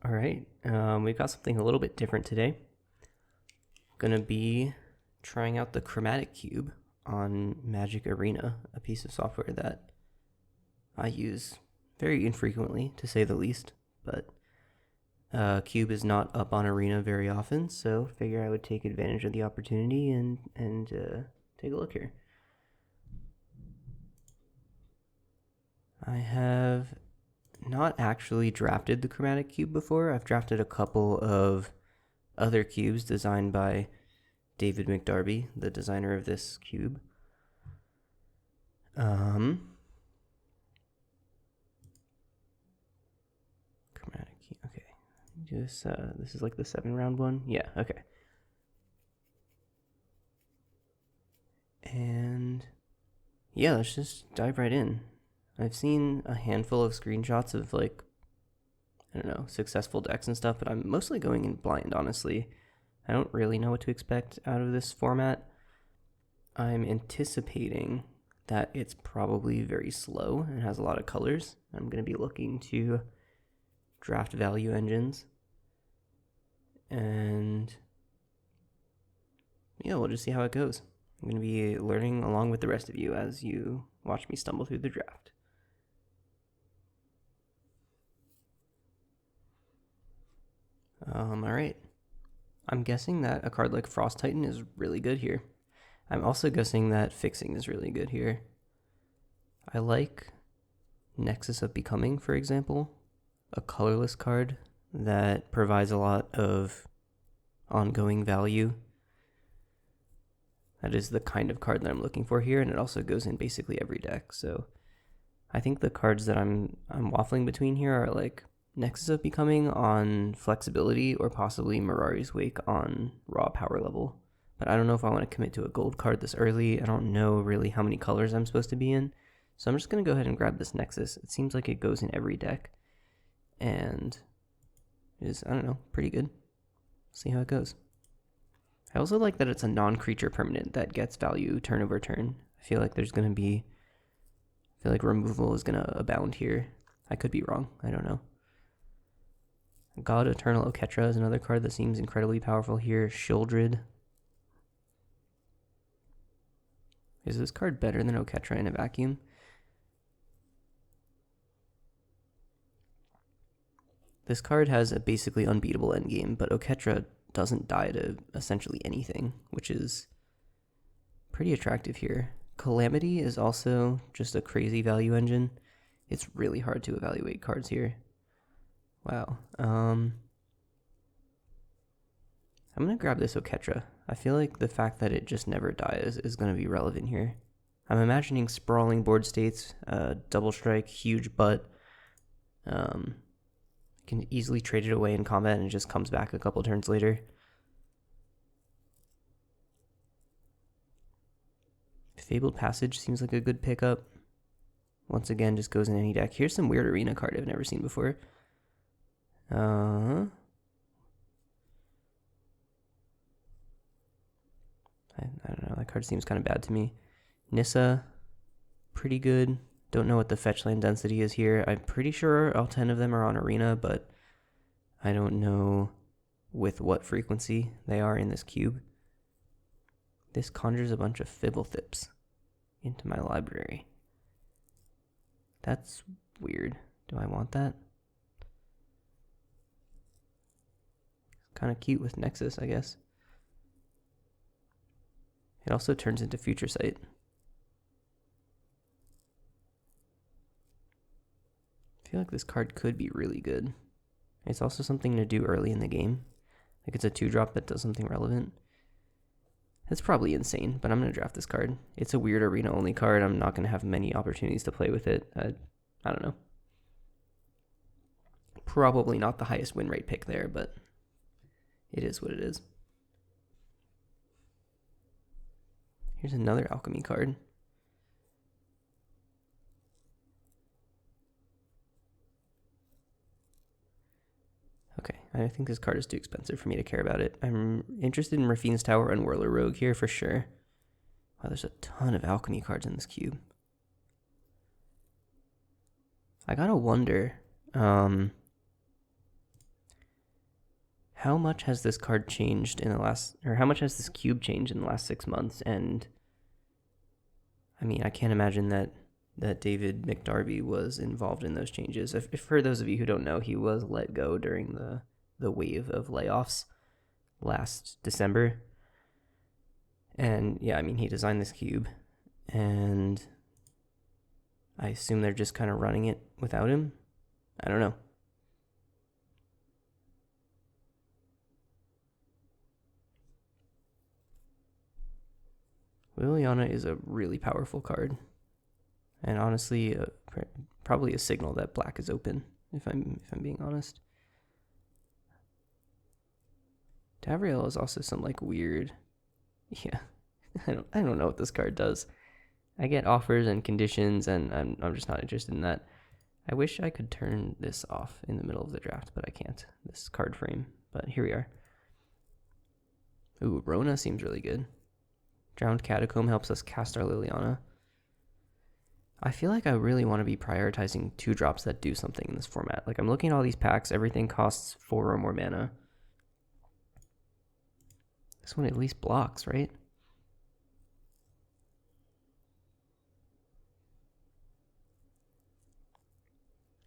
All right, we've got something a little bit different today. Gonna be trying out the Chromatic Cube on Magic Arena, a piece of software that I use very infrequently, to say the least. But Cube is not up on Arena very often, so figure I would take advantage of the opportunity and take a look here. I have not actually drafted the Chromatic Cube before. I've drafted a couple of other cubes designed by David McDarby, the designer of this cube. Chromatic Cube. Okay, this is like the 7-round one. Yeah. Okay. And yeah, let's just dive right in. I've seen a handful of screenshots of, like, I don't know, successful decks and stuff, but I'm mostly going in blind, honestly. I don't really know what to expect out of this format. I'm anticipating that it's probably very slow and has a lot of colors. I'm going to be looking to draft value engines. And yeah, we'll just see how it goes. I'm going to be learning along with the rest of you as you watch me stumble through the draft. All right. I'm guessing that a card like Frost Titan is really good here. I'm also guessing that Fixing is really good here. I like Nexus of Becoming, for example, a colorless card that provides a lot of ongoing value. That is the kind of card that I'm looking for here, and it also goes in basically every deck. So I think the cards that I'm waffling between here are like Nexus of Becoming on flexibility, or possibly Mirari's Wake on raw power level. But I don't know if I want to commit to a gold card this early. I don't know really how many colors I'm supposed to be in. So I'm just going to go ahead and grab this Nexus. It seems like it goes in every deck. And is, I don't know, pretty good. See how it goes. I also like that it's a non-creature permanent that gets value turn over turn. I feel like there's going to be... I feel like removal is going to abound here. I could be wrong. I don't know. God Eternal Oketra is another card that seems incredibly powerful here. Shieldred. Is this card better than Oketra in a vacuum? This card has a basically unbeatable endgame, but Oketra doesn't die to essentially anything, which is pretty attractive here. Calamity is also just a crazy value engine. It's really hard to evaluate cards here. Wow. I'm going to grab this Oketra. I feel like the fact that it just never dies is going to be relevant here. I'm imagining sprawling board states, double strike, huge butt. Can easily trade it away in combat and it just comes back a couple turns later. Fabled Passage seems like a good pickup. Once again, just goes in any deck. Here's some weird arena card I've never seen before. I don't know. That card seems kind of bad to me. Nissa, pretty good. Don't know what the fetch land density is here. I'm pretty sure all 10 of them are on Arena, but I don't know with what frequency they are in this cube. This conjures a bunch of Fblthps into my library. That's weird. Do I want that? Kind of cute with Nexus, I guess. It also turns into Future Sight. I feel like this card could be really good. It's also something to do early in the game. Like, it's a 2-drop that does something relevant. It's probably insane, but I'm going to draft this card. It's a weird arena-only card. I'm not going to have many opportunities to play with it. I don't know. Probably not the highest win rate pick there, but it is what it is. Here's another alchemy card. Okay, I think this card is too expensive for me to care about it. I'm interested in Rafine's Tower and Whirler Rogue here for sure. Wow, there's a ton of alchemy cards in this cube. I gotta wonder, how much has this card changed in the last, or how much has this cube changed in the last 6 months? And I mean, I can't imagine that David McDarby was involved in those changes. If for those of you who don't know, he was let go during the wave of layoffs last December. And yeah, I mean, he designed this cube, and I assume they're just kind of running it without him. I don't know. Liliana is a really powerful card, and honestly, probably a signal that black is open. If I'm being honest, Tavriel is also some like weird. Yeah, I don't know what this card does. I get offers and conditions, and I'm just not interested in that. I wish I could turn this off in the middle of the draft, but I can't. This card frame, but here we are. Ooh, Rona seems really good. Drowned Catacomb helps us cast our Liliana. I feel like I really want to be prioritizing 2-drops that do something in this format. Like, I'm looking at all these packs, everything costs 4 or more mana. This one at least blocks, right?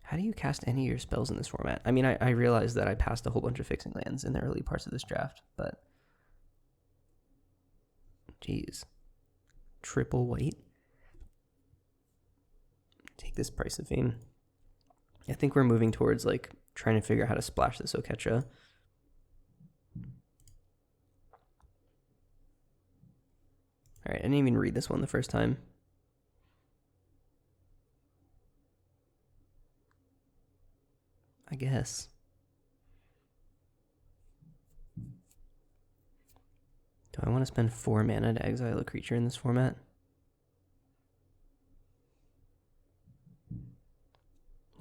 How do you cast any of your spells in this format? I mean, I realize that I passed a whole bunch of fixing lands in the early parts of this draft, but jeez. Triple white. Take this Price of Fame. I think we're moving towards like trying to figure out how to splash this Oketra. All right, I didn't even read this one the first time. I guess. Do I want to spend 4 mana to exile a creature in this format?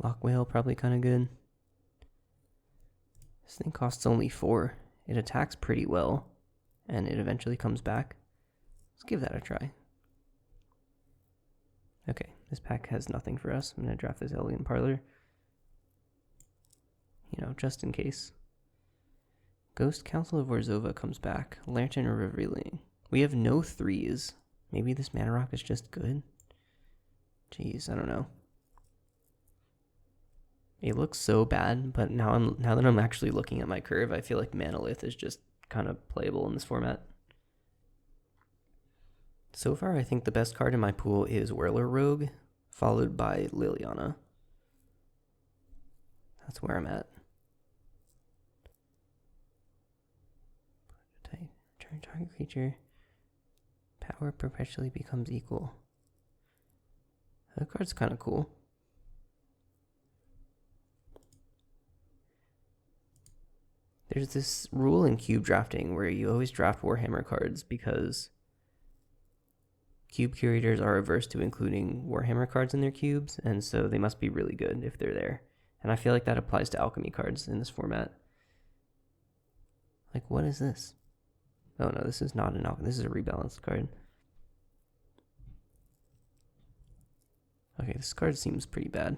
Lock Whale, probably kind of good. This thing costs only 4. It attacks pretty well, and it eventually comes back. Let's give that a try. Okay, this pack has nothing for us. I'm going to draft this Elegant Parlor. You know, just in case. Ghost Council of Orzhova comes back. Lantern or Revealing. We have no 3s. Maybe this Mana Rock is just good? Jeez, I don't know. It looks so bad, but now that I'm actually looking at my curve, I feel like Manolith is just kind of playable in this format. So far, I think the best card in my pool is Whirler Rogue, followed by Liliana. That's where I'm at. Turn target creature. Power perpetually becomes equal. That card's kind of cool. There's this rule in cube drafting where you always draft Warhammer cards because cube curators are averse to including Warhammer cards in their cubes, and so they must be really good if they're there. And I feel like that applies to alchemy cards in this format. Like, what is this? Oh no, this is not an alchemy. This is a rebalanced card. Okay, this card seems pretty bad.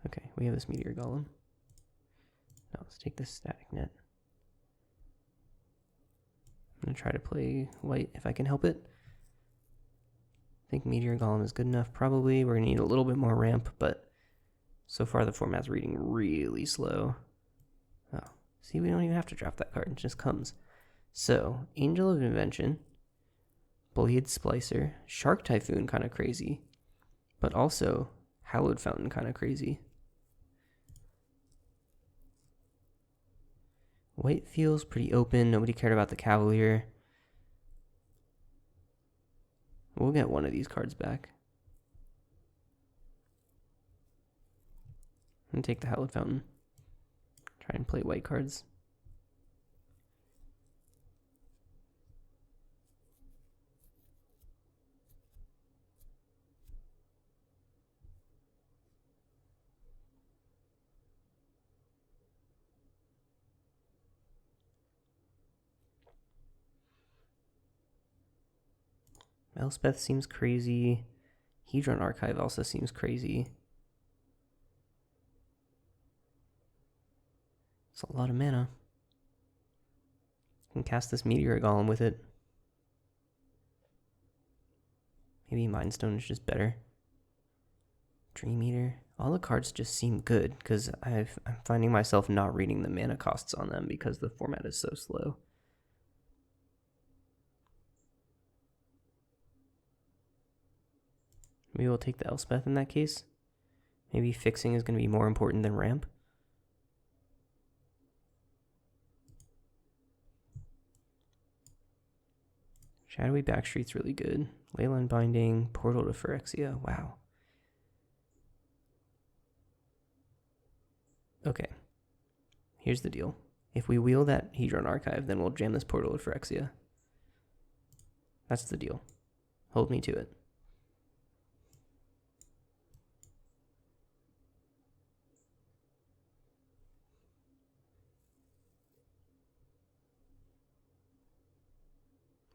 Okay, we have this Meteor Golem. Now let's take this Static Net. I'm going to try to play white if I can help it. I think Meteor Golem is good enough. Probably we're going to need a little bit more ramp, but so far the format's reading really slow. Oh, see, we don't even have to draft that card. It just comes. So, Angel of Invention, Blade Splicer, Shark Typhoon kind of crazy, but also Hallowed Fountain kind of crazy. White feels pretty open. Nobody cared about the Cavalier. We'll get one of these cards back. And take the Hallowed Fountain. Try and play white cards. Elspeth seems crazy. Hedron Archive also seems crazy. It's a lot of mana. Can cast this Meteor Golem with it. Maybe Mind Stone is just better. Dream Eater. All the cards just seem good because I'm finding myself not reading the mana costs on them because the format is so slow. Maybe we'll take the Elspeth in that case. Maybe fixing is going to be more important than ramp. Shadowy Backstreet's really good. Leyline Binding, Portal to Phyrexia. Wow. Okay. Here's the deal. If we wheel that Hedron Archive, then we'll jam this Portal to Phyrexia. That's the deal. Hold me to it.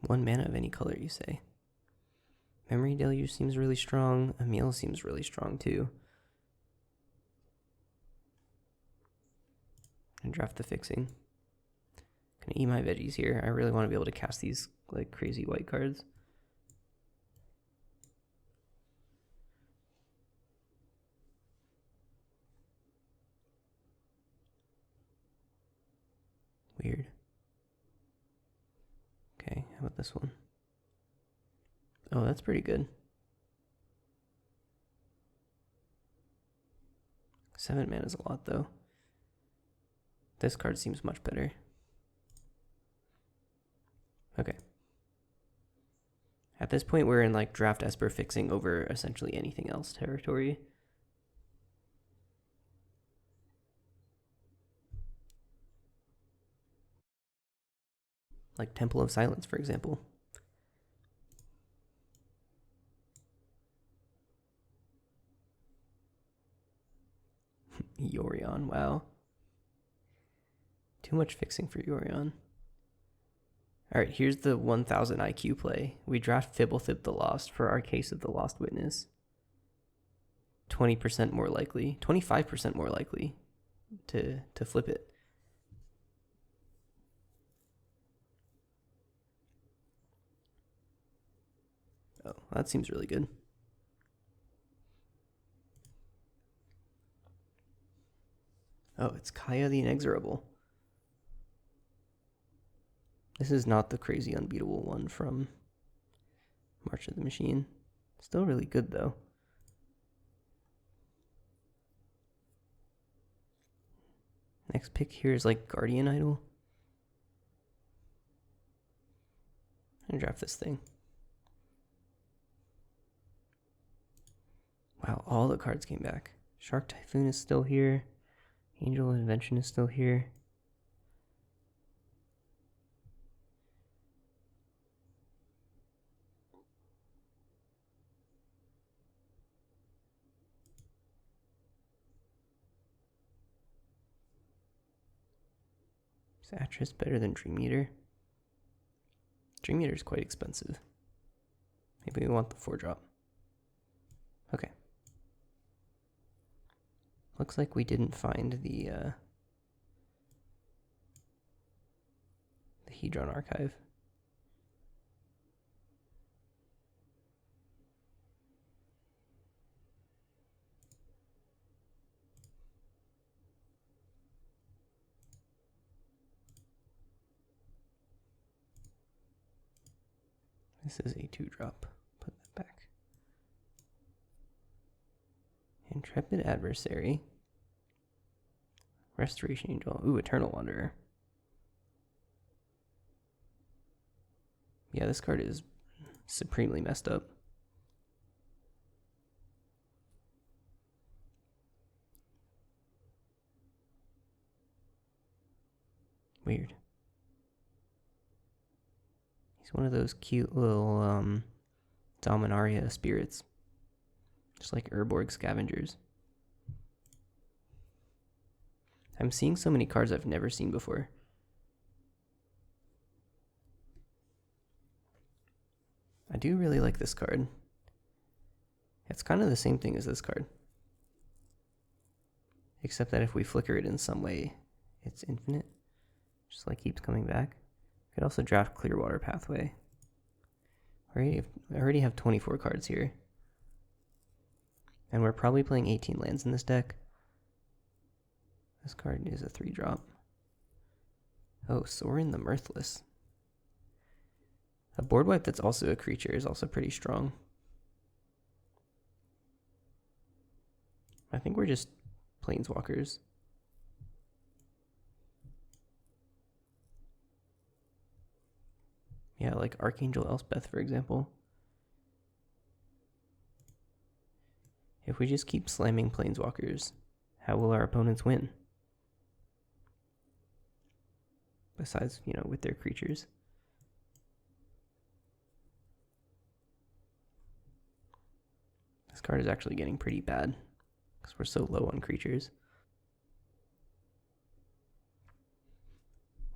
One mana of any color, you say. Memory Deluge seems really strong. Emil seems really strong too. And draft the fixing. Gonna eat my veggies here. I really want to be able to cast these like crazy white cards. Weird. Okay, how about this one? Oh, that's pretty good. 7 mana is a lot though. This card seems much better. Okay. At this point, we're in like draft Esper fixing over essentially anything else territory. Like Temple of Silence, for example. Yorion, wow. Too much fixing for Yorion. Alright, here's the 1000 IQ play. We draft Fblthp the Lost for our Case of the Lost Witness. 20% more likely, 25% more likely to flip it. Oh, that seems really good. Oh, it's Kaya the Inexorable. This is not the crazy unbeatable one from March of the Machine. Still really good though. Next pick here is like Guardian Idol. I'm gonna draft this thing. Wow, all the cards came back. Shark Typhoon is still here. Angel Invention is still here. Is Atris better than Dream Eater? Dream Eater is quite expensive. Maybe we want the 4-drop. Okay. Looks like we didn't find the Hedron Archive. This is a 2-drop. Put that back. Intrepid Adversary. Restoration Angel. Ooh, Eternal Wanderer. Yeah, this card is supremely messed up. Weird. He's one of those cute little Dominaria spirits. Just like Urborg Scavengers. I'm seeing so many cards I've never seen before. I do really like this card. It's kind of the same thing as this card. Except that if we flicker it in some way, It's infinite. Just like keeps coming back. Could also draft Clearwater Pathway. I already have 24 cards here. And we're probably playing 18 lands in this deck. This card is a 3-drop. Oh, Sorin the Mirthless. A board wipe that's also a creature is also pretty strong. I think we're just Planeswalkers. Yeah, like Archangel Elspeth, for example. If we just keep slamming Planeswalkers, how will our opponents win? Besides, you know, with their creatures. This card is actually getting pretty bad because we're so low on creatures.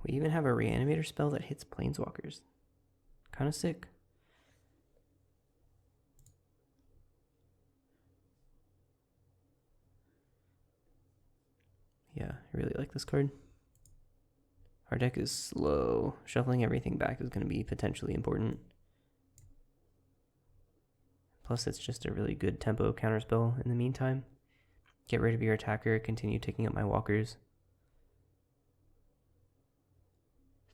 We even have a Reanimator spell that hits Planeswalkers. Kind of sick. Yeah, I really like this card. Our deck is slow. Shuffling everything back is going to be potentially important. Plus, it's just a really good tempo counterspell in the meantime. Get rid of your attacker, continue taking up my walkers.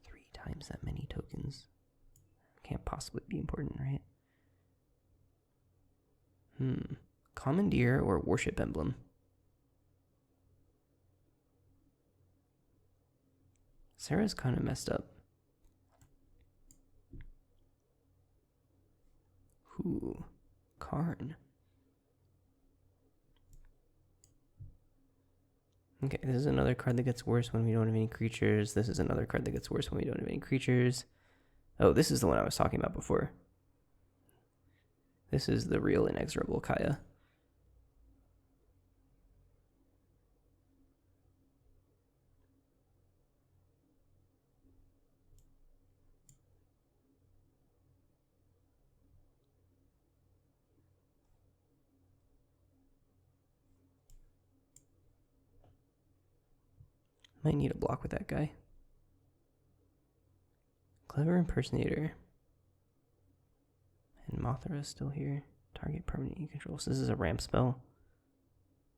3 times that many tokens. Can't possibly be important, right? Commandeer or Worship Emblem? Sarah's kind of messed up. Ooh, Karn. Okay, this is another card that gets worse when we don't have any creatures. This is another card that gets worse when we don't have any creatures. Oh, this is the one I was talking about before. This is the real inexorable Kaya. Might need a block with that guy. Clever Impersonator. And Mothra is still here. Target permanent you control. So this is a ramp spell.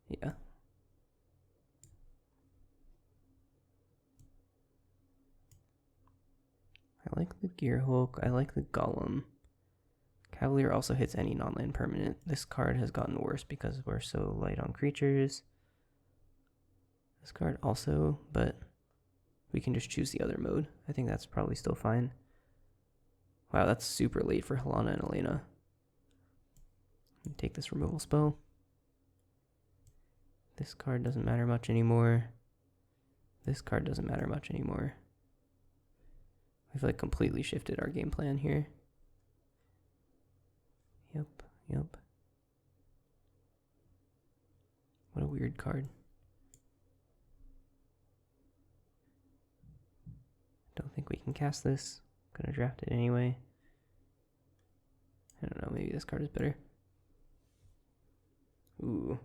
Yeah. I like the Gearhulk. I like the Golem. Cavalier also hits any non-land permanent. This card has gotten worse because we're so light on creatures. This card also, but we can just choose the other mode. I think that's probably still fine. Wow, that's super late for Helena and Elena. Take this removal spell. This card doesn't matter much anymore. This card doesn't matter much anymore. We've like completely shifted our game plan here. Yep. What a weird card. Don't think we can cast this. Gonna draft it anyway. I don't know, maybe this card is better. Ooh.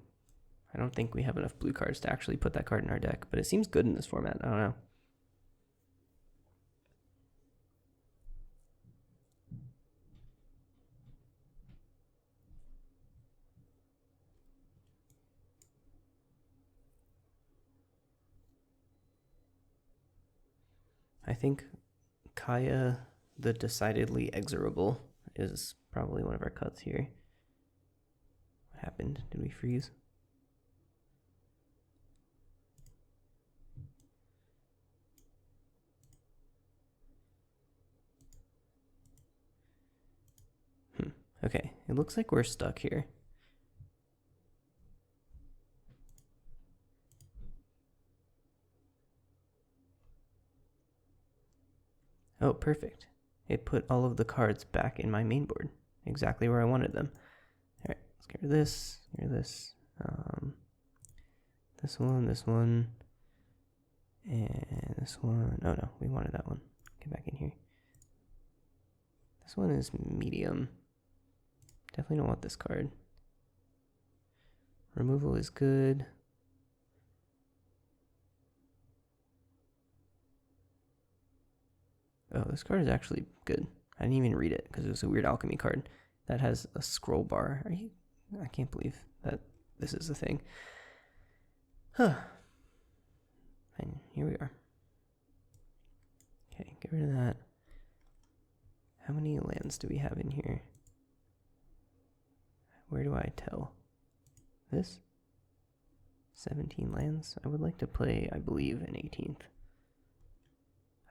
I don't think we have enough blue cards to actually put that card in our deck, but it seems good in this format. I don't know. I think Kaya the Decidedly Exorable is probably one of our cuts here. What happened? Did we freeze? Okay, it looks like we're stuck here. Oh, perfect. It put all of the cards back in my main board, exactly where I wanted them. All right, let's get rid of this, this one, and this one. Oh no, we wanted that one. Get back in here. This one is medium. Definitely don't want this card. Removal is good. Oh, this card is actually good. I didn't even read it because it was a weird alchemy card that has a scroll bar. I can't believe that this is a thing. Huh. And here we are. Okay, get rid of that. How many lands do we have in here? Where do I tell? This? 17 lands? I would like to play, I believe, an 18th.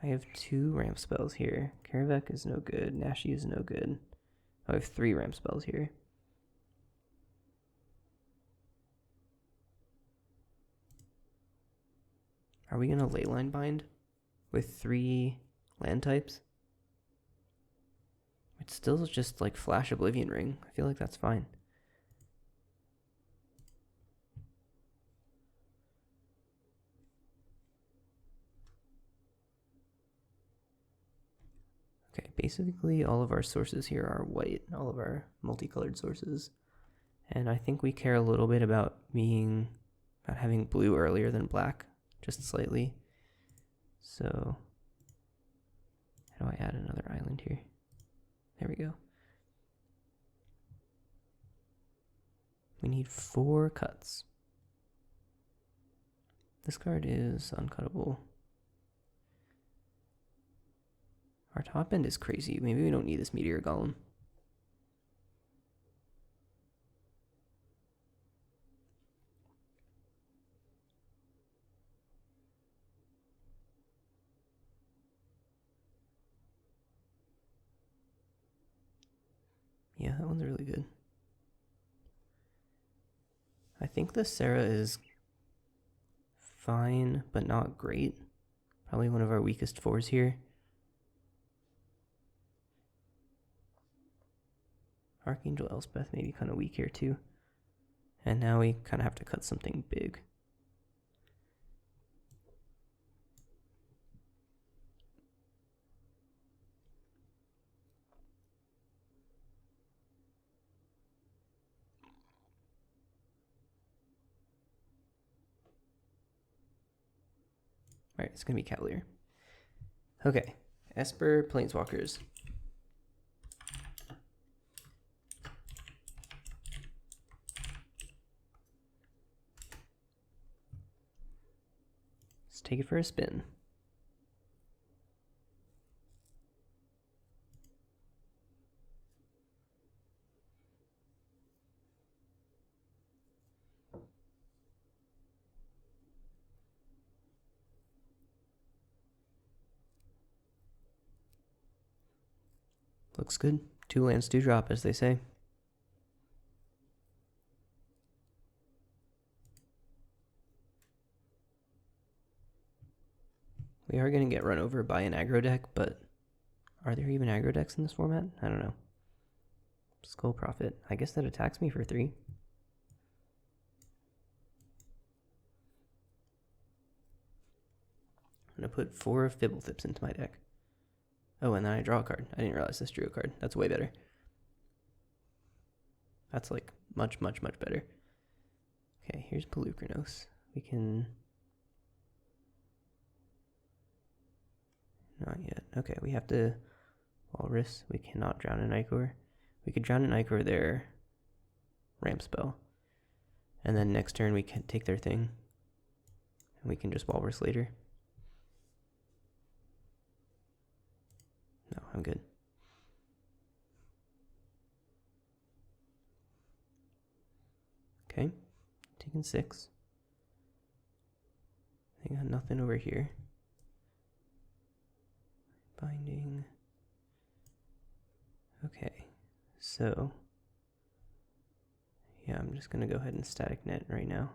I have 2 ramp spells here. Karavek is no good. Nashi is no good. I have 3 ramp spells here. Are we going to Leyline Bind with 3 land types? It's still just like Flash Oblivion Ring. I feel like that's fine. Okay, basically all of our sources here are white, all of our multicolored sources. And I think we care a little bit about having blue earlier than black, just slightly. So, how do I add another island here? There we go. We need 4 cuts. This card is uncuttable. Our top end is crazy. Maybe we don't need this Meteor Golem. Yeah, that one's really good. I think the Sarah is fine, but not great. Probably one of our weakest 4s here. Archangel Elspeth may be kind of weak here too. And now we kind of have to cut something big. Alright, it's going to be Cavalier. Okay, Esper Planeswalkers. Let's take it for a spin. Looks good. 2 lands do drop, as they say. We are going to get run over by an aggro deck, but are there even aggro decks in this format? I don't know. Skull Prophet. I guess that attacks me for 3. I'm going to put 4 Fblthps into my deck. Oh, and then I draw a card. I didn't realize this drew a card. That's way better. That's like much, much, much better. Okay, here's Pelucranos. We can... Not yet. Okay, we have to Walrus. We cannot drown an Icor. We could drown an Icor their ramp spell. And then next turn we can take their thing. And we can just Walrus later. No, I'm good. Okay, taking 6. I got nothing over here. Binding. Okay, so yeah, I'm just gonna go ahead and static net right now.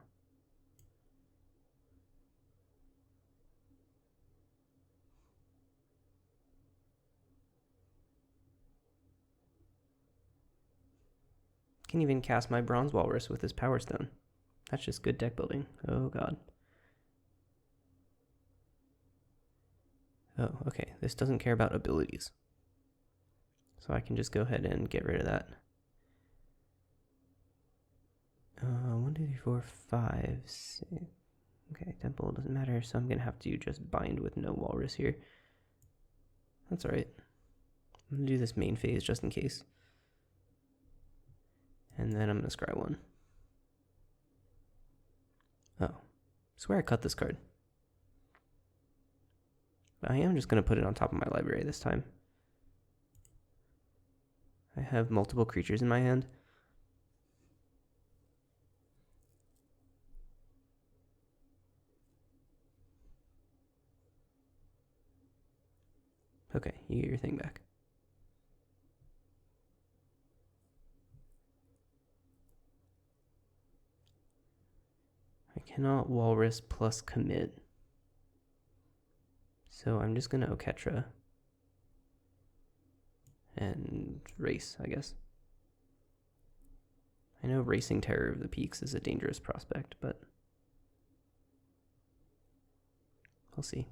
Can even cast my Bronze Walrus with this Power Stone. That's just good deck building. Oh god. Oh, okay. This doesn't care about abilities. So I can just go ahead and get rid of that. 1, 2, 3, 4, 5, 6. Okay, Temple doesn't matter, so I'm gonna have to just bind with no Walrus here. That's alright. I'm going to do this main phase just in case. And then I'm going to scry one. Oh, I swear I cut this card. I am just going to put it on top of my library this time. I have multiple creatures in my hand. Okay, you get your thing back. I cannot walrus plus commit. So I'm just going to Oketra and race, I guess. I know racing Terror of the Peaks is a dangerous prospect, but we'll see.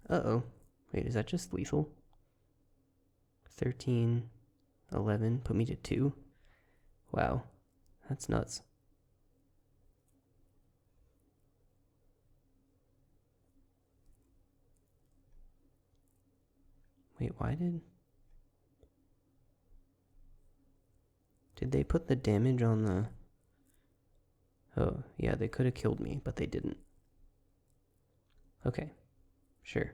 Uh-oh. Wait, is that just lethal? 13, 11, put me to 2? Wow, that's nuts. Wait, why did they put the damage on the... Oh, yeah, they could have killed me, but they didn't. Okay, sure.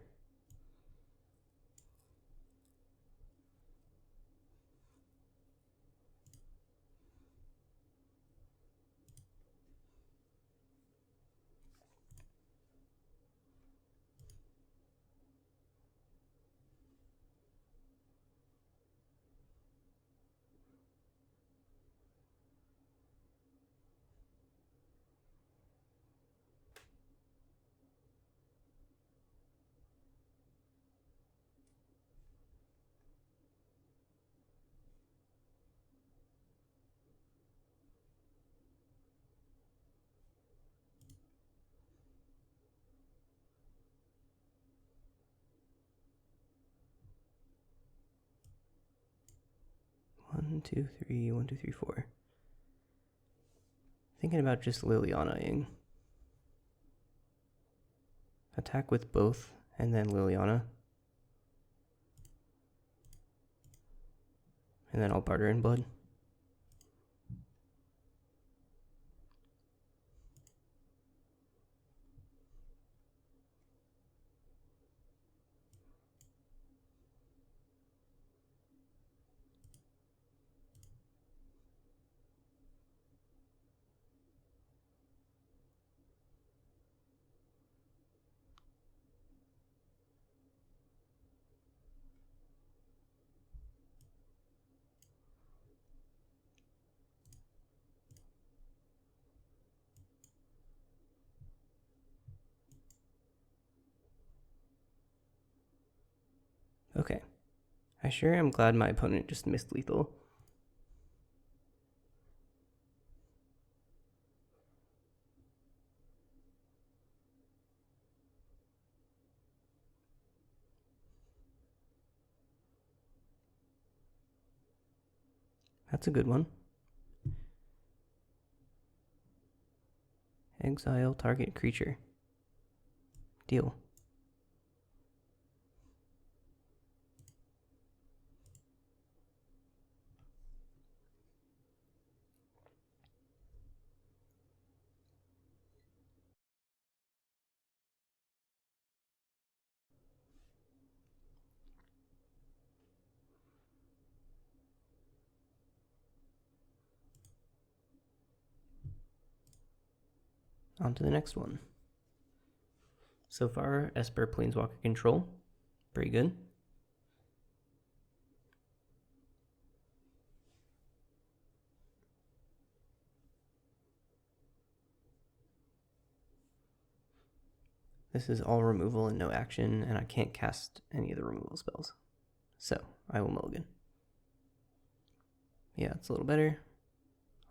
One, two, three, 1, 2, 3, 4. Thinking about just Liliana-ing. Attack with both, and then Liliana. And then I'll barter in blood. Okay. I sure am glad my opponent just missed lethal. That's a good one. Exile target creature. Deal. On to the next one. So far, Esper Planeswalker control. Pretty good. This is all removal and no action, and I can't cast any of the removal spells. So, I will mulligan. Yeah, it's a little better.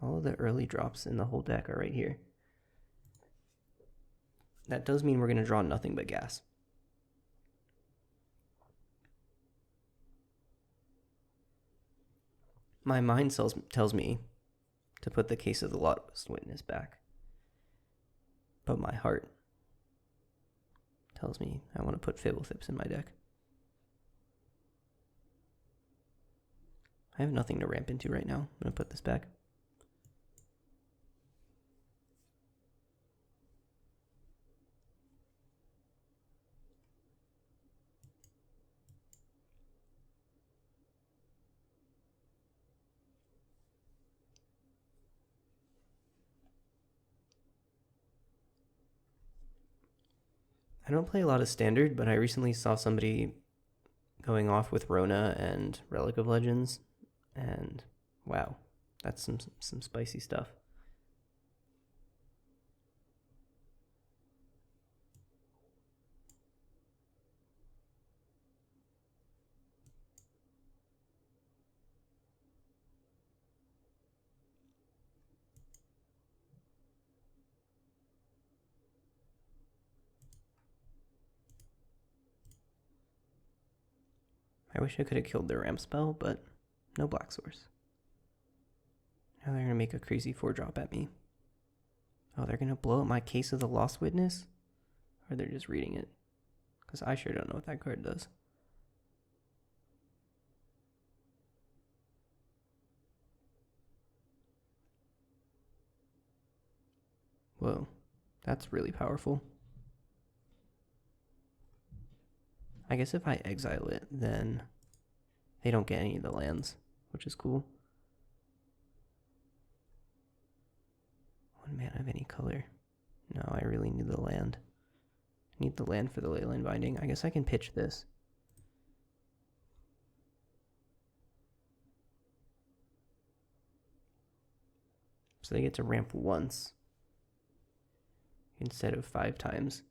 All of the early drops in the whole deck are right here. That does mean we're going to draw nothing but gas. My mind tells me to put the Case of the Lost Witness back. But my heart tells me I want to put Fblthps in my deck. I have nothing to ramp into right now. I'm going to put this back. I don't play a lot of Standard, but I recently saw somebody going off with Rona and Relic of Legends, and wow, that's some spicy stuff. I wish I could have killed their ramp spell, but no black source. Now they're going to make a crazy 4-drop at me. Oh, they're going to blow up my Case of the Lost Witness? Or they're just reading it? Because I sure don't know what that card does. Whoa, that's really powerful. I guess if I exile it, then they don't get any of the lands, which is cool. 1 mana of any color. No, I really need the land. I need the land for the Leyline Binding. I guess I can pitch this. So they get to ramp once instead of 5 times.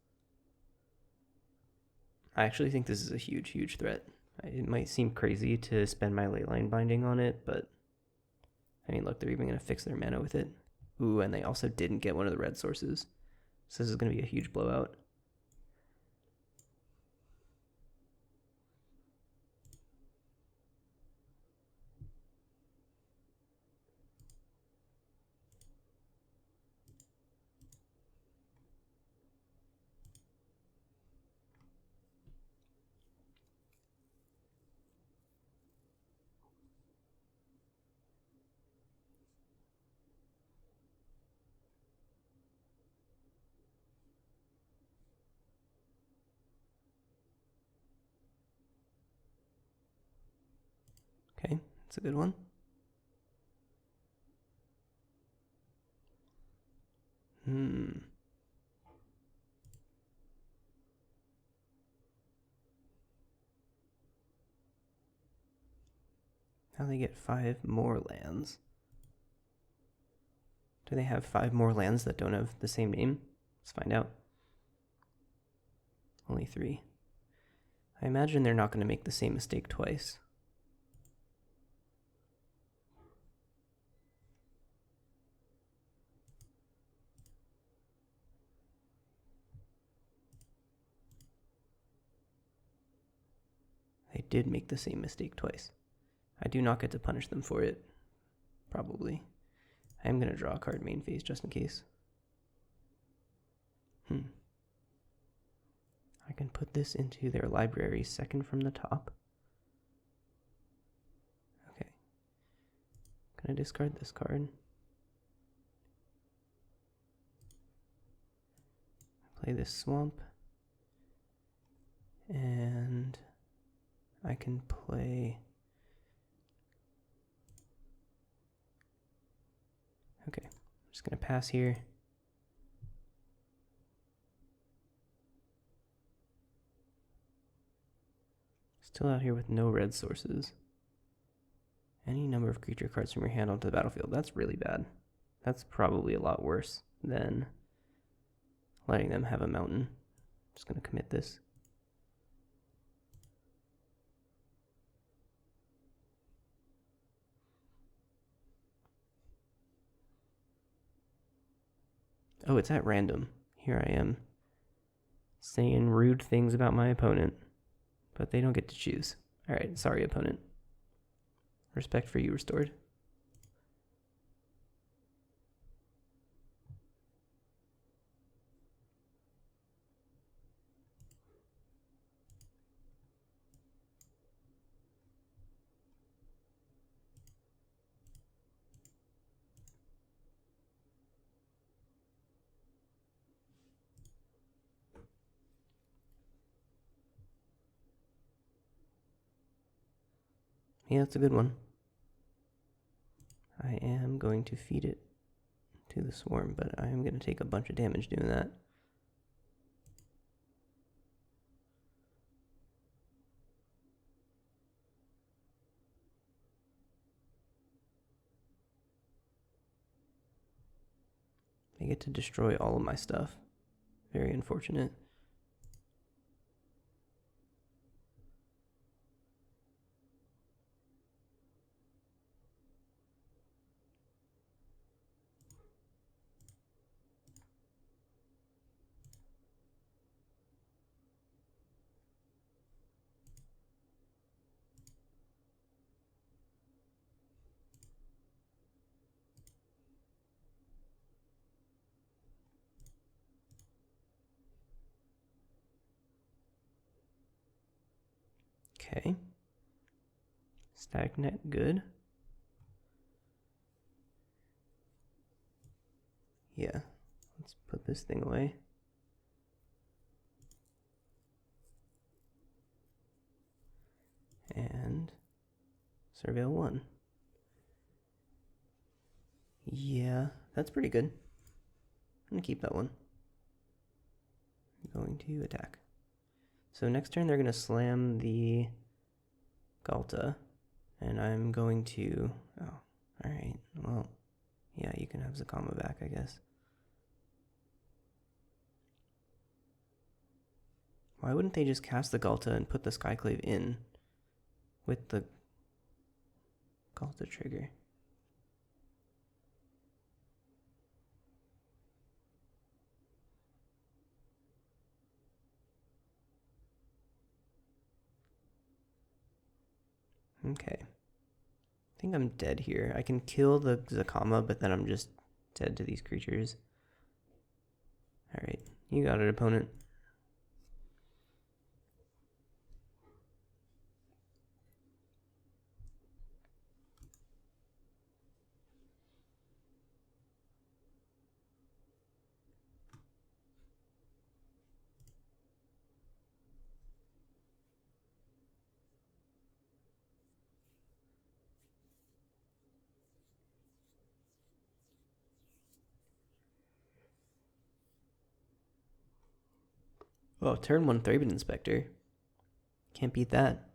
I actually think this is a huge, huge threat. It might seem crazy to spend my Leyline Binding on it, but I mean, look, they're even going to fix their mana with it. Ooh, and they also didn't get one of the red sources. So this is going to be a huge blowout. Okay, that's a good one. Now they get 5 more lands. Do they have 5 more lands that don't have the same name? Let's find out. Only 3. I imagine they're not going to make the same mistake twice. They did make the same mistake twice. I do not get to punish them for it. Probably. I am going to draw a card main phase just in case. I can put this into their library second from the top. Okay. I'm going to discard this card. Play this swamp. And I can play... Okay, I'm just going to pass here. Still out here with no red sources. Any number of creature cards from your hand onto the battlefield. That's really bad. That's probably a lot worse than letting them have a mountain. I'm just going to commit this. Oh, it's at random. Here I am saying rude things about my opponent, but they don't get to choose. All right, sorry, opponent. Respect for you restored. Yeah, it's a good one. I am going to feed it to the swarm, but I am going to take a bunch of damage doing that. I get to destroy all of my stuff. Very unfortunate. Okay. Stagnant, good. Yeah, let's put this thing away. And Surveil 1. Yeah, that's pretty good. I'm gonna keep that one. I'm going to attack. So next turn they're gonna slam the Galta, and I'm going to, oh, alright, well, yeah, you can have Zakama back, I guess. Why wouldn't they just cast the Galta and put the Skyclave in with the Galta trigger? Okay. I think I'm dead here. I can kill the Zakama, but then I'm just dead to these creatures. Alright, you got it, opponent. Oh, turn 1 Thraben Inspector. Can't beat that.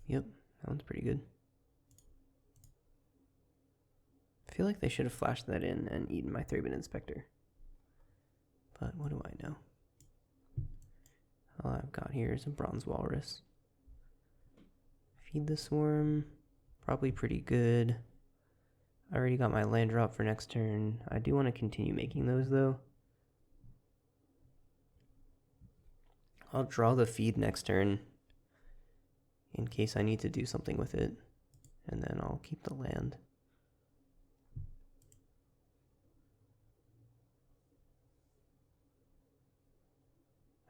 Yep, that one's pretty good. I feel like they should have flashed that in and eaten my Thraben Inspector. But what do I know? All I've got here is a Bronze Walrus. Feed the Swarm. Probably pretty good. I already got my land drop for next turn. I do want to continue making those though. I'll draw the feed next turn in case I need to do something with it. And then I'll keep the land.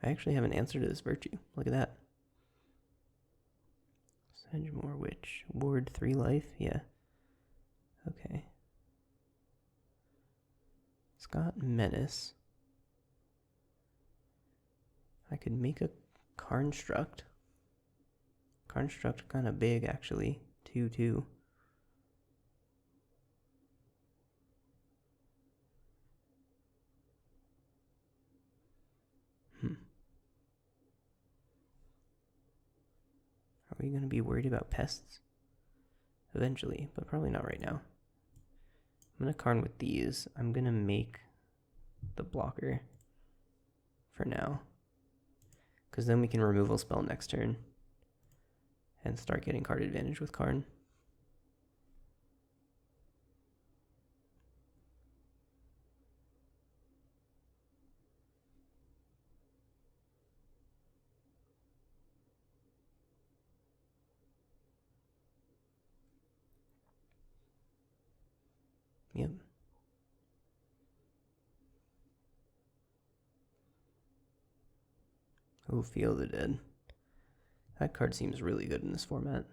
I actually have an answer to this virtue. Look at that. Sedgemoor Witch. Ward 3 life? Yeah. Okay. It's got Menace. I could make a Karnstruct. Karnstruct kind of big, actually. 2/2. Are we going to be worried about pests? Eventually, but probably not right now. I'm going to Karn with these. I'm going to make the blocker for now. Because then we can removal spell next turn. And start getting card advantage with Karn. Yep. Oh, Feel the Dead. That card seems really good in this format.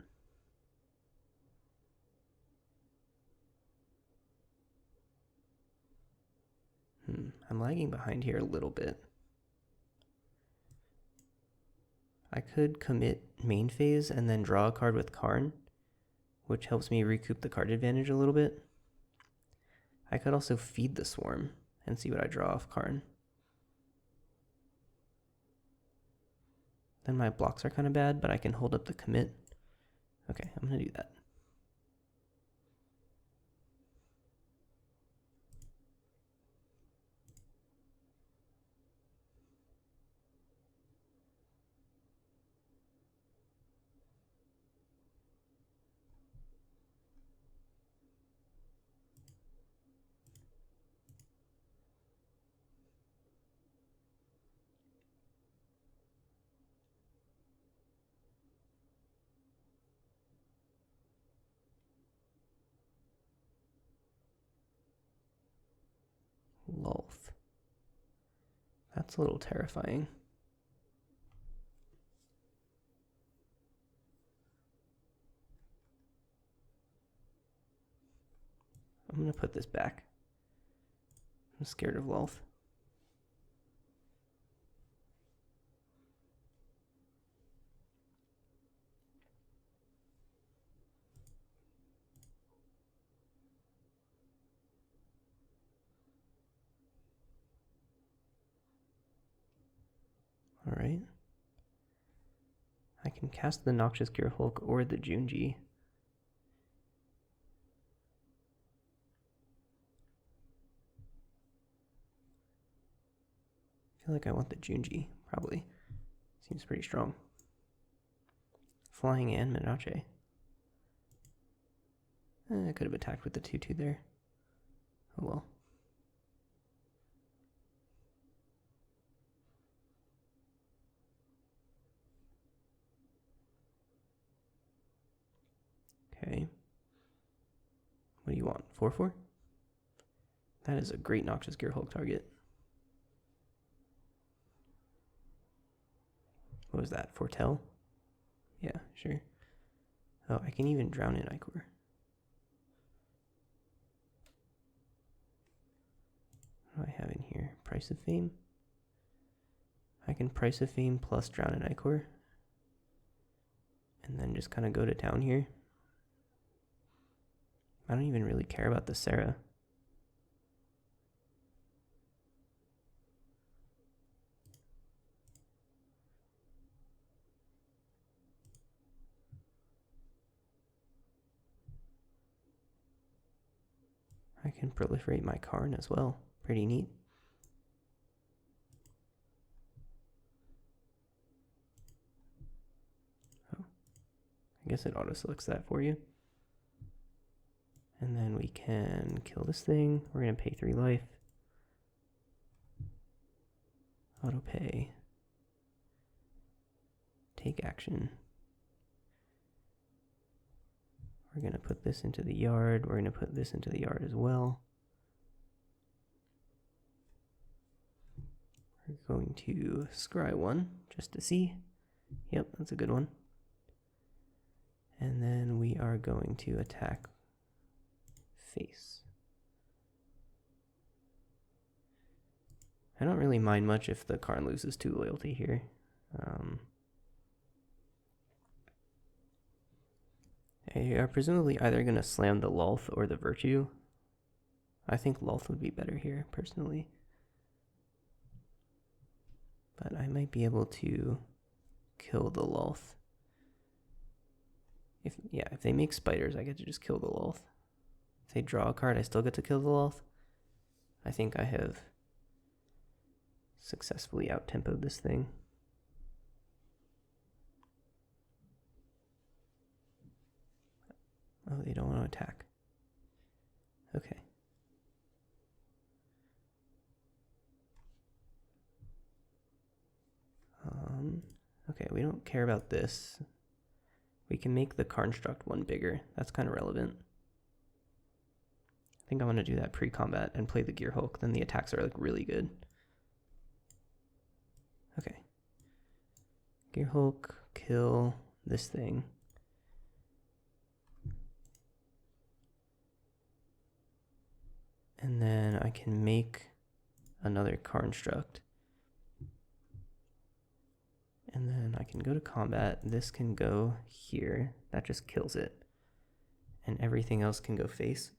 I'm lagging behind here a little bit. I could commit main phase and then draw a card with Karn, which helps me recoup the card advantage a little bit. I could also feed the Swarm and see what I draw off Karn. Then my blocks are kind of bad, but I can hold up the commit. Okay, I'm going to do that. Lulth. That's a little terrifying. I'm going to put this back. I'm scared of Lulth. Alright. I can cast the Noxious Gearhulk or the Junji. I feel like I want the Junji, probably. Seems pretty strong. Flying and Minache. I could have attacked with the 2/2 there. Oh well. Okay. What do you want? 4/4? That is a great Noxious Gearhulk target. What was that? Foretell? Yeah, sure. Oh, I can even drown in Icor. What do I have in here? Price of Fame? I can Price of Fame plus drown in Icor. And then just kind of go to town here. I don't even really care about the Sarah. I can proliferate my Karn as well. Pretty neat. Oh, I guess it auto-selects that for you. And then we can kill this thing. We're going to pay 3 life. Auto pay. Take action. We're going to put this into the yard. We're going to put this into the yard as well. We're going to scry 1 just to see. Yep, that's a good one. And then we are going to attack face. I don't really mind much if the Karn loses 2 loyalty here. They are presumably either going to slam the Lulth or the Virtue. I think Lulth would be better here, personally. But I might be able to kill the Lulth. If they make spiders, I get to just kill the Lulth. If they draw a card, I still get to kill the Lulth. I think I have successfully out-tempoed this thing. Oh, they don't want to attack. Okay. Okay, we don't care about this. We can make the construct one bigger. That's kind of relevant. I think I want to do that pre-combat and play the Gearhulk. Then the attacks are like really good. Okay. Gear Hulk, kill this thing. And then I can make another construct. And then I can go to combat. This can go here. That just kills it. And everything else can go face.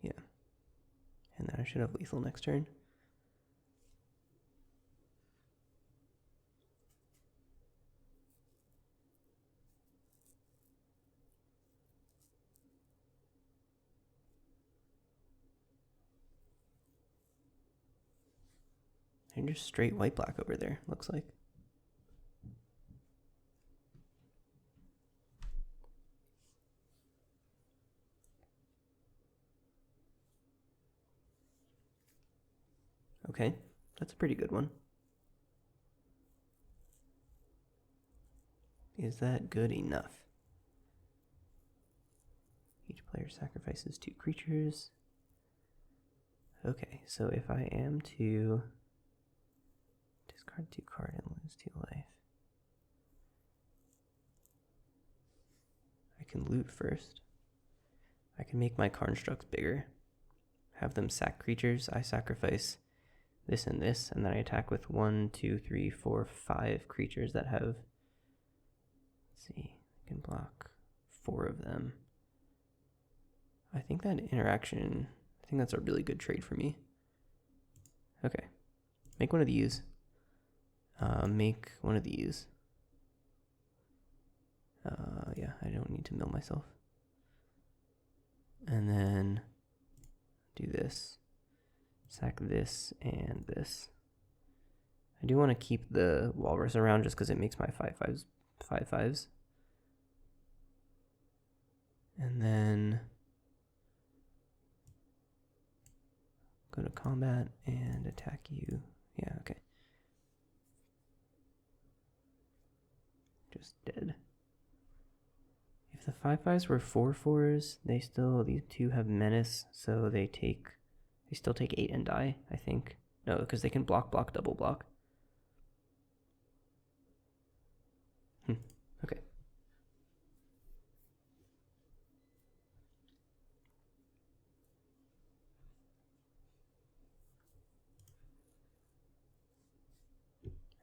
Yeah. And then I should have lethal next turn. They're just straight white-black over there, looks like. Okay, that's a pretty good one. Is that good enough? Each player sacrifices 2 creatures. Okay, so if I am to discard 2 cards and lose 2 life, I can loot first. I can make my constructs bigger. Have them sack creatures. I sacrifice this, and then I attack with 1, 2, 3, 4, 5 creatures that have, let's see, I can block 4 of them. I think that interaction, I think that's a really good trade for me. Okay, make one of these. Make one of these. Yeah, I don't need to mill myself. And then do this. Sack this and this. I do want to keep the walrus around just because it makes my 5/5s 5/5s. And then go to combat and attack you. Yeah, okay. Just dead. If the 5/5s were 4/4s, these 2 have menace, so they still take 8 and die, I think. No, because they can block, double block. Okay.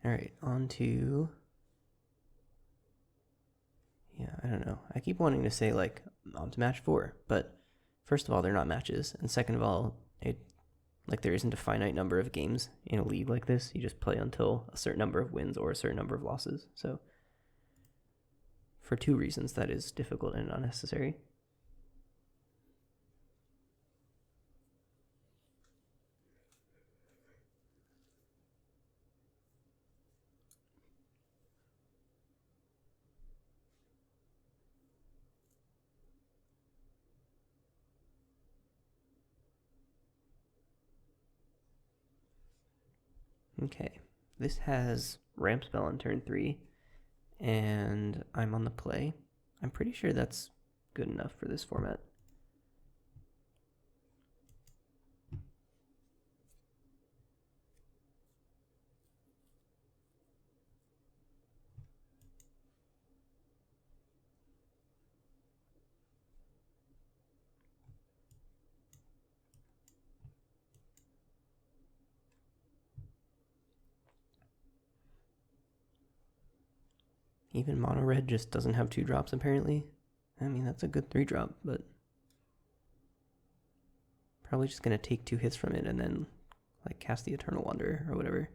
Alright, on to... Yeah, I don't know. I keep wanting to say, like, on to match 4, but first of all, they're not matches, and second of all, there isn't a finite number of games in a league like this. You just play until a certain number of wins or a certain number of losses. So, for 2 reasons, that is difficult and unnecessary. Okay, this has ramp spell on turn 3, and I'm on the play. I'm pretty sure that's good enough for this format. Even mono red just doesn't have 2 drops apparently. I mean, that's a good 3 drop, but probably just gonna take 2 hits from it and then like cast the Eternal Wonder or whatever.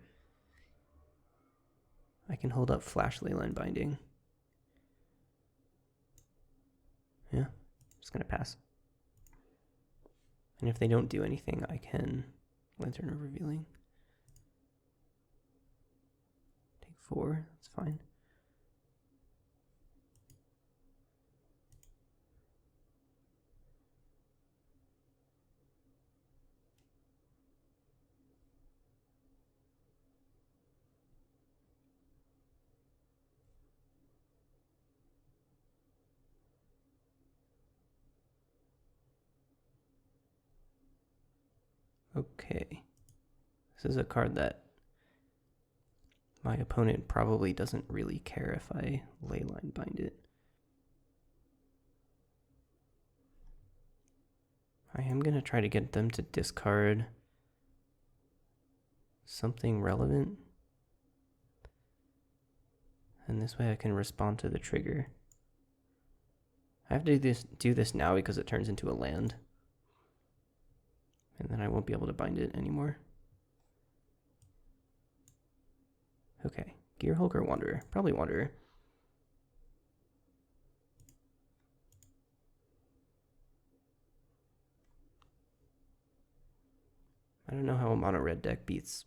I can hold up Flash Leyline Binding. Yeah, just gonna pass. And if they don't do anything, I can Lantern of Revealing. Take 4, that's fine. Okay. This is a card that my opponent probably doesn't really care if I Leyline bind it. I am going to try to get them to discard something relevant. And this way I can respond to the trigger. I have to do this now because it turns into a land. And then I won't be able to bind it anymore. Okay, Gearhulk or Wanderer? Probably Wanderer. I don't know how a mono red deck beats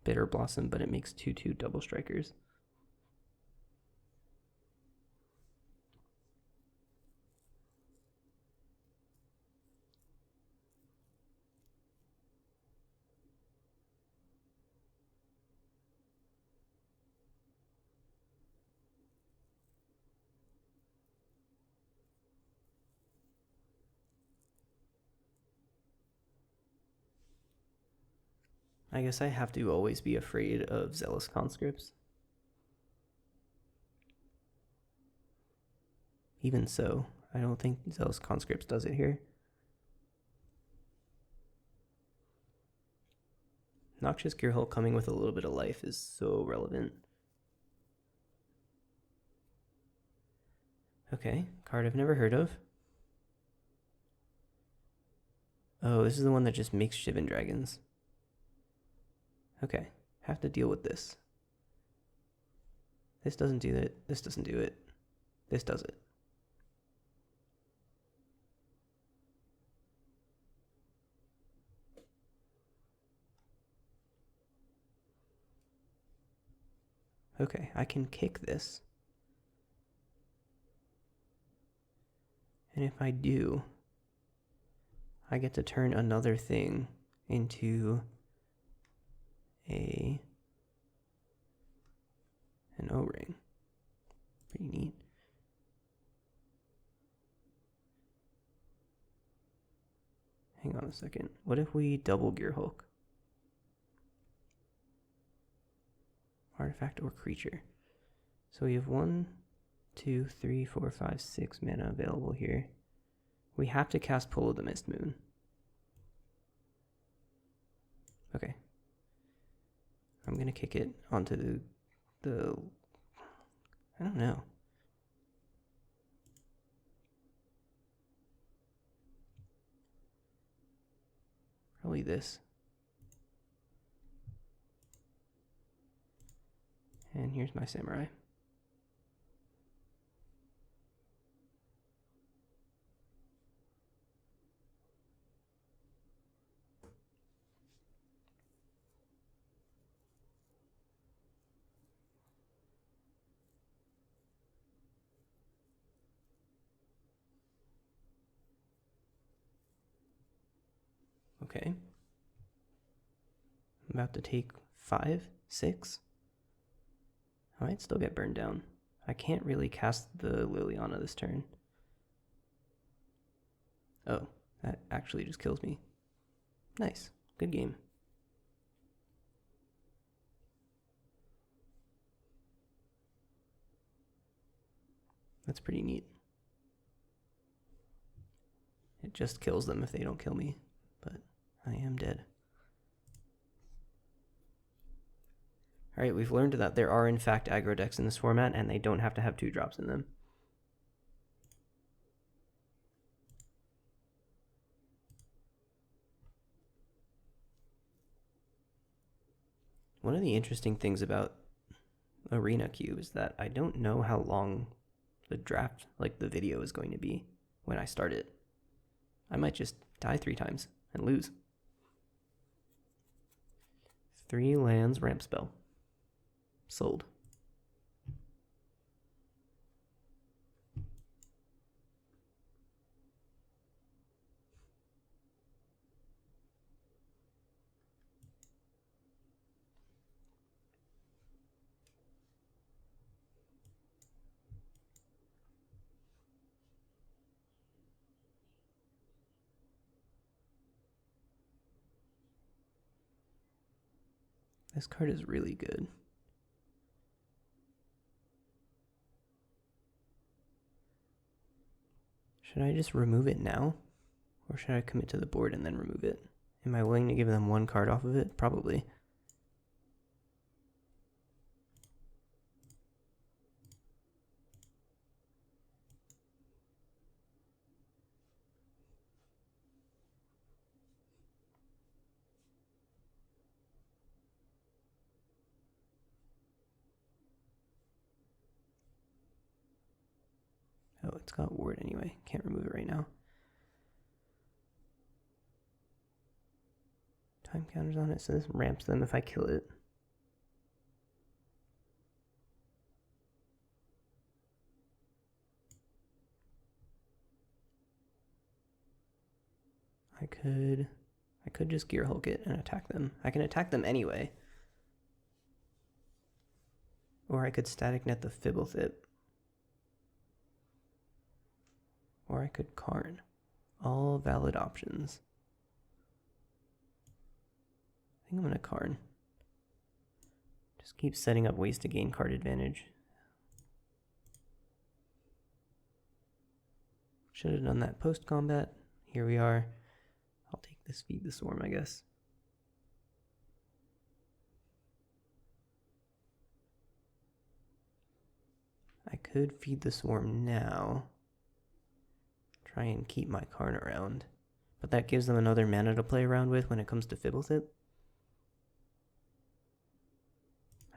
Bitter Blossom, but it makes 2/2 double strikers. I guess I have to always be afraid of Zealous Conscripts. Even so, I don't think Zealous Conscripts does it here. Noxious Gearhulk coming with a little bit of life is so relevant. Okay, card I've never heard of. Oh, this is the one that just makes Shivan Dragons. Okay, have to deal with this. This doesn't do it. This doesn't do it. This does it. Okay, I can kick this. And if I do, I get to turn another thing into an O-ring. Pretty neat. Hang on a second. What if we double Gearhulk? Artifact or creature. So we have 1, 2, 3, 4, 5, 6 mana available here. We have to cast Pull of the Mist Moon. Okay. I'm gonna kick it onto the I don't know. Probably this. And here's my Samurai. Okay. I'm about to take 5, 6. I might still get burned down. I can't really cast the Liliana this turn. Oh, that actually just kills me. Nice. Good game. That's pretty neat. It just kills them if they don't kill me, but I am dead. Alright, we've learned that there are in fact aggro decks in this format, and they don't have to have 2-drops in them. One of the interesting things about Arena Cube is that I don't know how long the draft, like the video, is going to be when I start it. I might just die 3 times and lose. 3 lands, ramp spell. Sold. This card is really good. Should I just remove it now? Or should I commit to the board and then remove it? Am I willing to give them one card off of it? Probably. Oh, it's got ward anyway. Can't remove it right now. Time counters on it, so this ramps them if I kill it. I could just Gear Hulk it and attack them. I can attack them anyway. Or I could Static Net the Fblthp. Or I could Karn. All valid options. I think I'm going to Karn. Just keep setting up ways to gain card advantage. Should have done that post-combat. Here we are. I'll take this Feed the Swarm, I guess. I could Feed the Swarm now. Try and keep my Karn around. But that gives them another mana to play around with when it comes to Fblthp.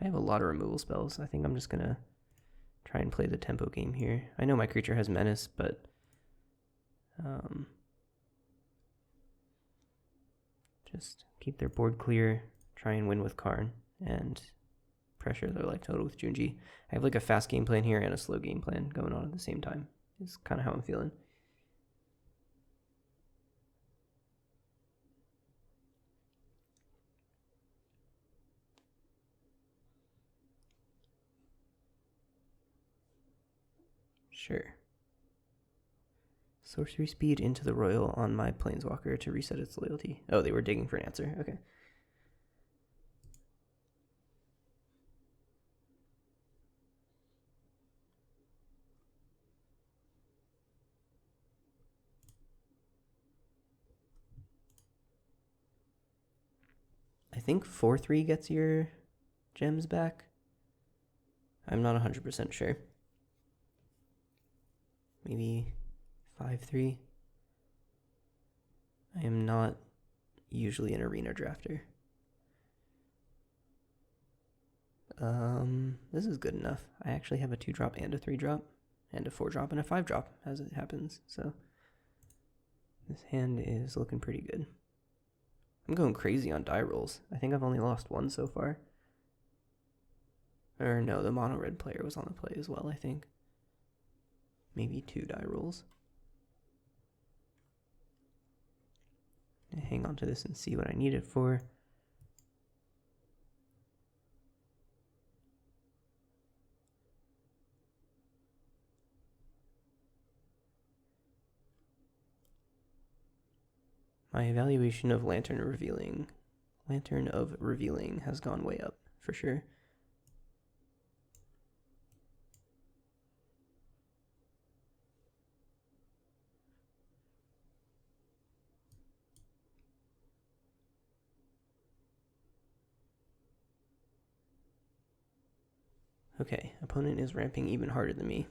I have a lot of removal spells. I think I'm just gonna try and play the tempo game here. I know my creature has Menace, but just keep their board clear, try and win with Karn, and pressure their life total with Junji. I have like a fast game plan here and a slow game plan going on at the same time. It's kind of how I'm feeling. Sure. Sorcery speed into the Royal on my Planeswalker to reset its loyalty. Oh, they were digging for an answer. Okay. I think 4/3 gets your gems back. I'm not 100% sure. Maybe 5/3. I am not usually an arena drafter. This is good enough. I actually have a 2-drop and a 3-drop, and a 4-drop and a 5-drop as it happens, so this hand is looking pretty good. I'm going crazy on die rolls. I think I've only lost one so far. Or no, the mono red player was on the play as well, I think. Maybe 2 die rolls. Hang on to this and see what I need it for. My evaluation of Lantern of Revealing has gone way up, for sure. Okay, opponent is ramping even harder than me.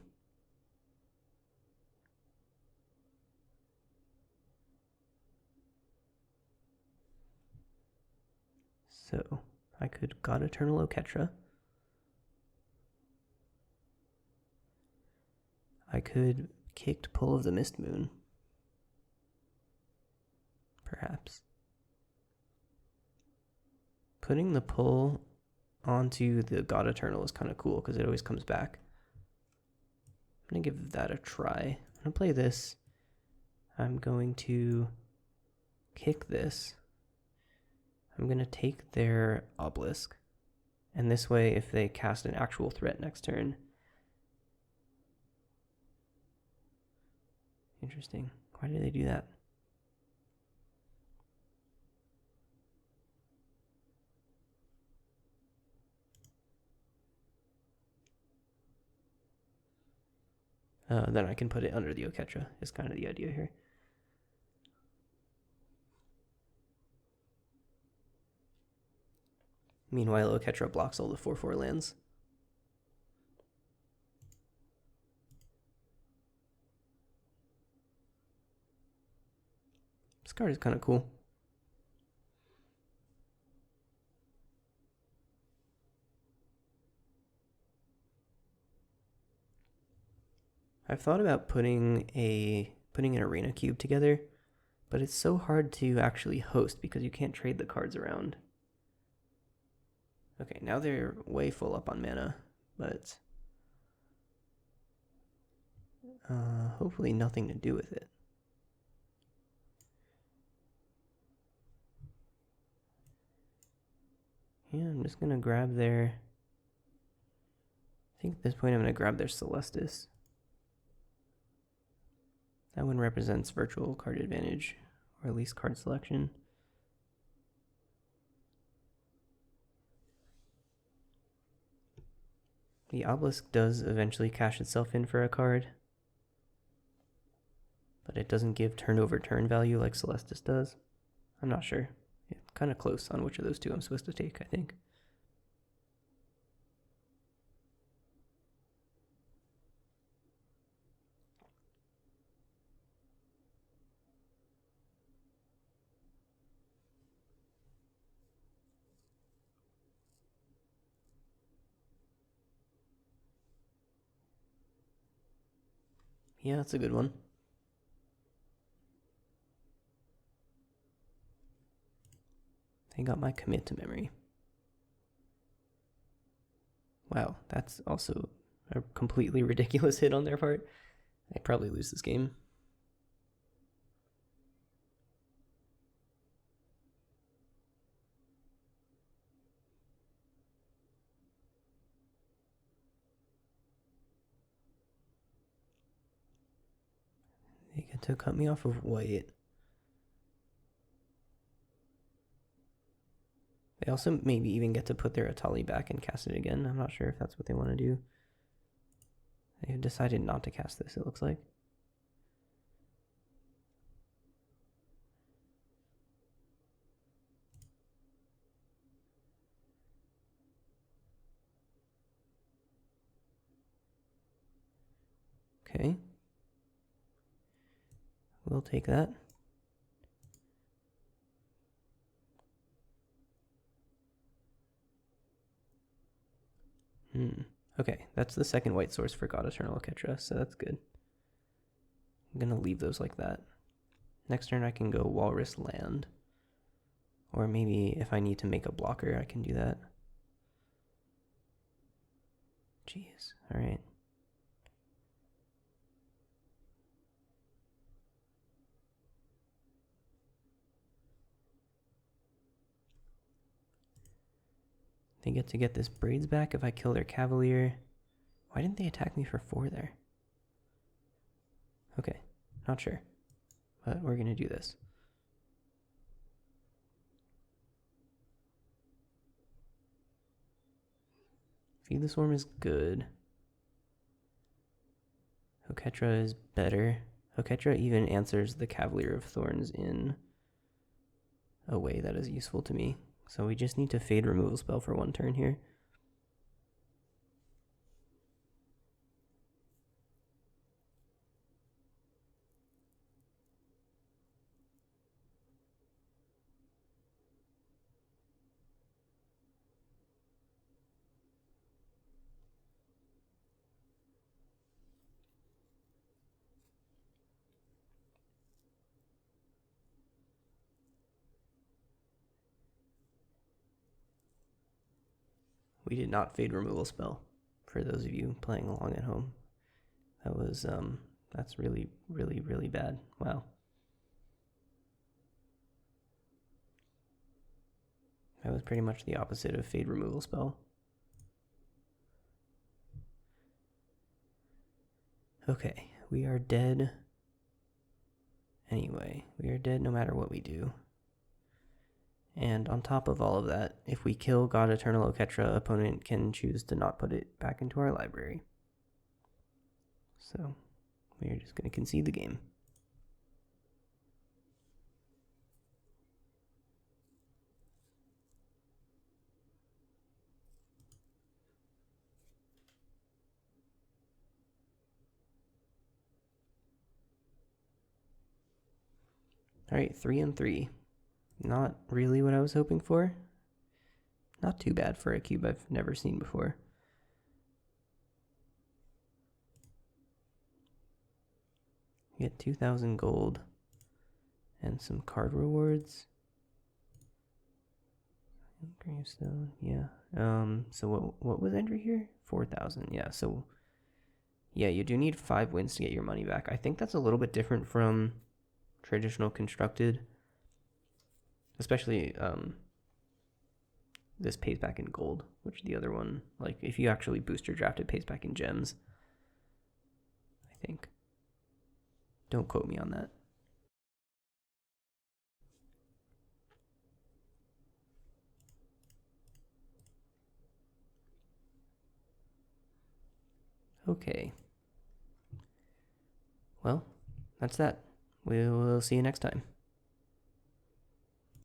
So, I could God Eternal Oketra. I could kicked Pull of the Mist Moon. Perhaps. Putting the pull onto the God Eternal is kind of cool because it always comes back. I'm going to give that a try. I'm going to play this. I'm going to kick this. I'm going to take their Obelisk. And this way, if they cast an actual threat next turn. Interesting. Why did they do that? then I can put it under the Oketra, is kind of the idea here. Meanwhile, Oketra blocks all the 4/4 lands. This card is kind of cool. I've thought about putting an arena cube together, but it's so hard to actually host because you can't trade the cards around. Okay, now they're way full up on mana, but hopefully nothing to do with it. Yeah, I'm just gonna grab their, I think at this point I'm gonna grab their Celestis. That one represents virtual card advantage, or at least card selection. The Obelisk does eventually cash itself in for a card, but it doesn't give turn over turn value like Celestis does. I'm not sure. It's kind of close on which of those two I'm supposed to take, I think. Yeah, that's a good one. They got my commit to memory. Wow, that's also a completely ridiculous hit on their part. I probably lose this game. They get to cut me off of white. They also maybe even get to put their Atali back and cast it again. I'm not sure if that's what they want to do. They have decided not to cast this, it looks like. Okay. We'll take that. Okay, that's the second white source for God Eternal Oketra, so that's good. I'm gonna leave those like that. Next turn I can go Walrus Land. Or maybe if I need to make a blocker, I can do that. Jeez, alright. They get to get this Braids back if I kill their Cavalier. Why didn't they attack me for 4 there? Okay, not sure. But we're gonna do this. Feed the Swarm is good. Oketra is better. Oketra even answers the Cavalier of Thorns in a way that is useful to me. So we just need to fade removal spell for 1 turn here. We did not fade removal spell, for those of you playing along at home. That was, that's really, really, really bad. Wow. That was pretty much the opposite of fade removal spell. Okay, we are dead. Anyway, we are dead no matter what we do. And on top of all of that, if we kill God Eternal Oketra, opponent can choose to not put it back into our library. So we're just going to concede the game. All right, 3-3. Not really what I was hoping for. Not too bad for a cube I've never seen before. You get 2,000 gold and some card rewards. Gravestone, yeah. So what was entry here? 4,000. Yeah. So yeah, you do need 5 wins to get your money back. I think that's a little bit different from traditional constructed, especially this pays back in gold, which the other one, like if you actually booster draft, it pays back in gems, I think. Don't quote me on that. Okay. Well, that's that. We'll see you next time.